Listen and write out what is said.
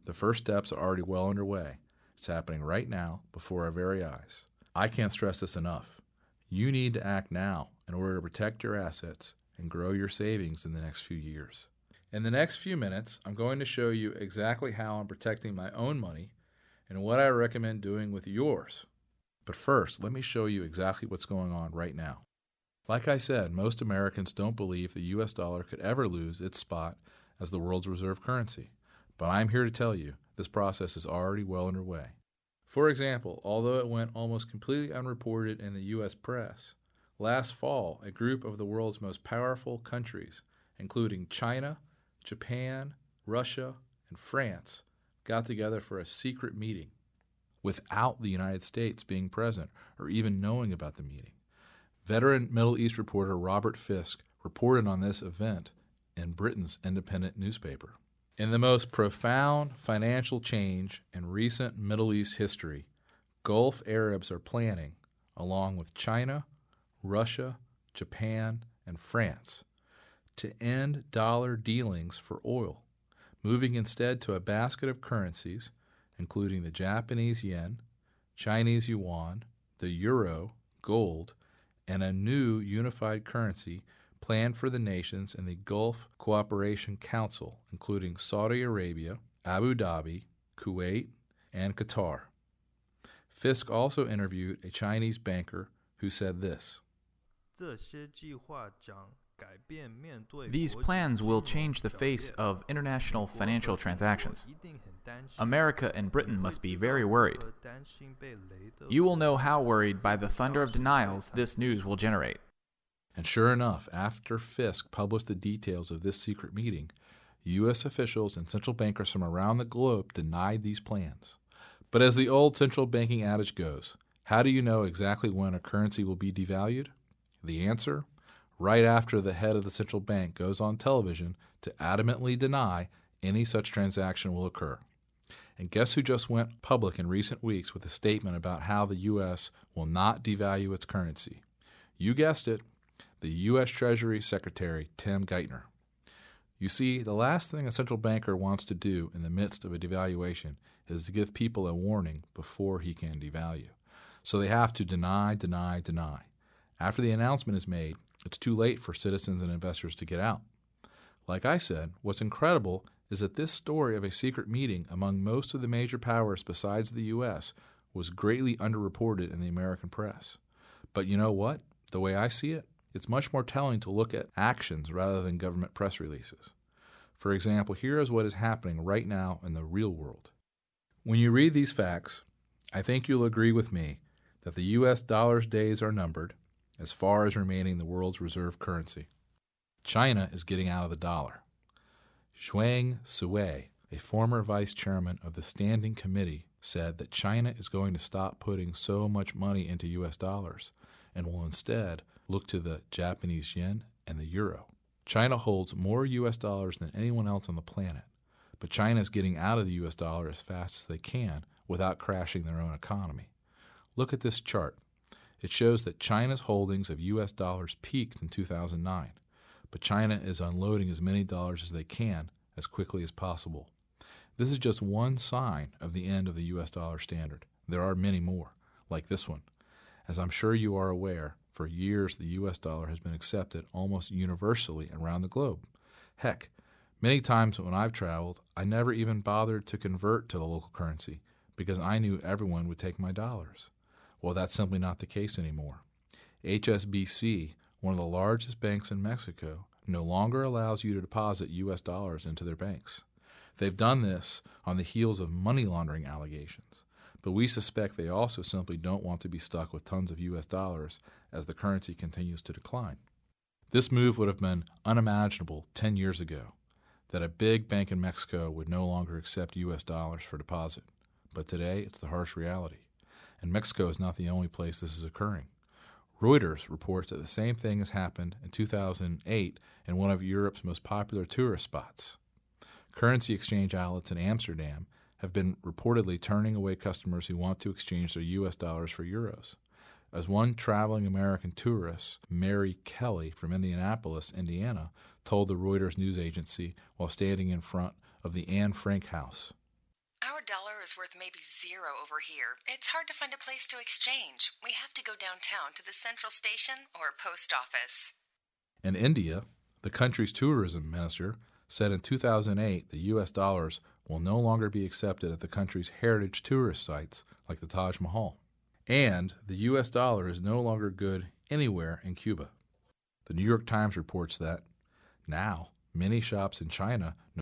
The first steps are already well underway. It's happening right now before our very eyes. I can't stress this enough. You need to act now in order to protect your assets and grow your savings in the next few years. In the next few minutes, I'm going to show you exactly how I'm protecting my own money and what I recommend doing with yours. But first, let me show you exactly what's going on right now. Like I said, most Americans don't believe the US dollar could ever lose its spot as the world's reserve currency. But I'm here to tell you this process is already well underway. For example, although it went almost completely unreported in the US press, last fall a group of the world's most powerful countries, including China, Japan, Russia, and France, got together for a secret meeting without the United States being present or even knowing about the meeting. Veteran Middle East reporter Robert Fisk reported on this event in Britain's independent newspaper. In the most profound financial change in recent Middle East history, Gulf Arabs are planning, along with China, Russia, Japan, and France, to end dollar dealings for oil, moving instead to a basket of currencies, including the Japanese yen, Chinese yuan, the euro, gold, and a new unified currency planned for the nations in the Gulf Cooperation Council, including Saudi Arabia, Abu Dhabi, Kuwait, and Qatar. Fisk also interviewed a Chinese banker who said this: These plans will change the face of international financial transactions. America and Britain must be very worried. You will know how worried by the thunder of denials this news will generate. And sure enough, after Fisk published the details of this secret meeting, U.S. officials and central bankers from around the globe denied these plans. But as the old central banking adage goes, how do you know exactly when a currency will be devalued? The answer? Right after the head of the central bank goes on television to adamantly deny any such transaction will occur. And guess who just went public in recent weeks with a statement about how the U.S. will not devalue its currency? You guessed it, the U.S. Treasury Secretary Tim Geithner. You see, the last thing a central banker wants to do in the midst of a devaluation is to give people a warning before he can devalue. So they have to deny. After the announcement is made, it's too late for citizens and investors to get out. Like I said, what's incredible is that this story of a secret meeting among most of the major powers besides the U.S. was greatly underreported in the American press. But you know what? The way I see it, it's much more telling to look at actions rather than government press releases. For example, here is what is happening right now in the real world. When you read these facts, I think you'll agree with me that the U.S. dollar's days are numbered as far as remaining the world's reserve currency. China is getting out of the dollar. Zhuang Sui, a former vice chairman of the Standing Committee, said that China is going to stop putting so much money into U.S. dollars and will instead look to the Japanese yen and the euro. China holds more U.S. dollars than anyone else on the planet, but China is getting out of the U.S. dollar as fast as they can without crashing their own economy. Look at this chart. It shows that China's holdings of U.S. dollars peaked in 2009, but China is unloading as many dollars as they can as quickly as possible. This is just one sign of the end of the U.S. dollar standard. There are many more, like this one. As I'm sure you are aware, for years the U.S. dollar has been accepted almost universally around the globe. Heck, many times when I've traveled, I never even bothered to convert to the local currency because I knew everyone would take my dollars. Well, that's simply not the case anymore. HSBC, one of the largest banks in Mexico, no longer allows you to deposit U.S. dollars into their banks. They've done this on the heels of money laundering allegations, but we suspect they also simply don't want to be stuck with tons of U.S. dollars as the currency continues to decline. This move would have been unimaginable 10 years ago, that a big bank in Mexico would no longer accept U.S. dollars for deposit. But today, it's the harsh reality. And Mexico is not the only place this is occurring. Reuters reports that the same thing has happened in 2008 in one of Europe's most popular tourist spots. Currency exchange outlets in Amsterdam have been reportedly turning away customers who want to exchange their U.S. dollars for euros. As one traveling American tourist, Mary Kelly from Indianapolis, Indiana, told the Reuters news agency while standing in front of the Anne Frank House. is worth maybe $0 over here. It's hard to find a place to exchange. We have to go downtown to the central station or post office. In India, the country's tourism minister said in 2008 the U.S. dollars will no longer be accepted at the country's heritage tourist sites like the Taj Mahal. And the U.S. dollar is no longer good anywhere in Cuba. The New York Times reports that now many shops in China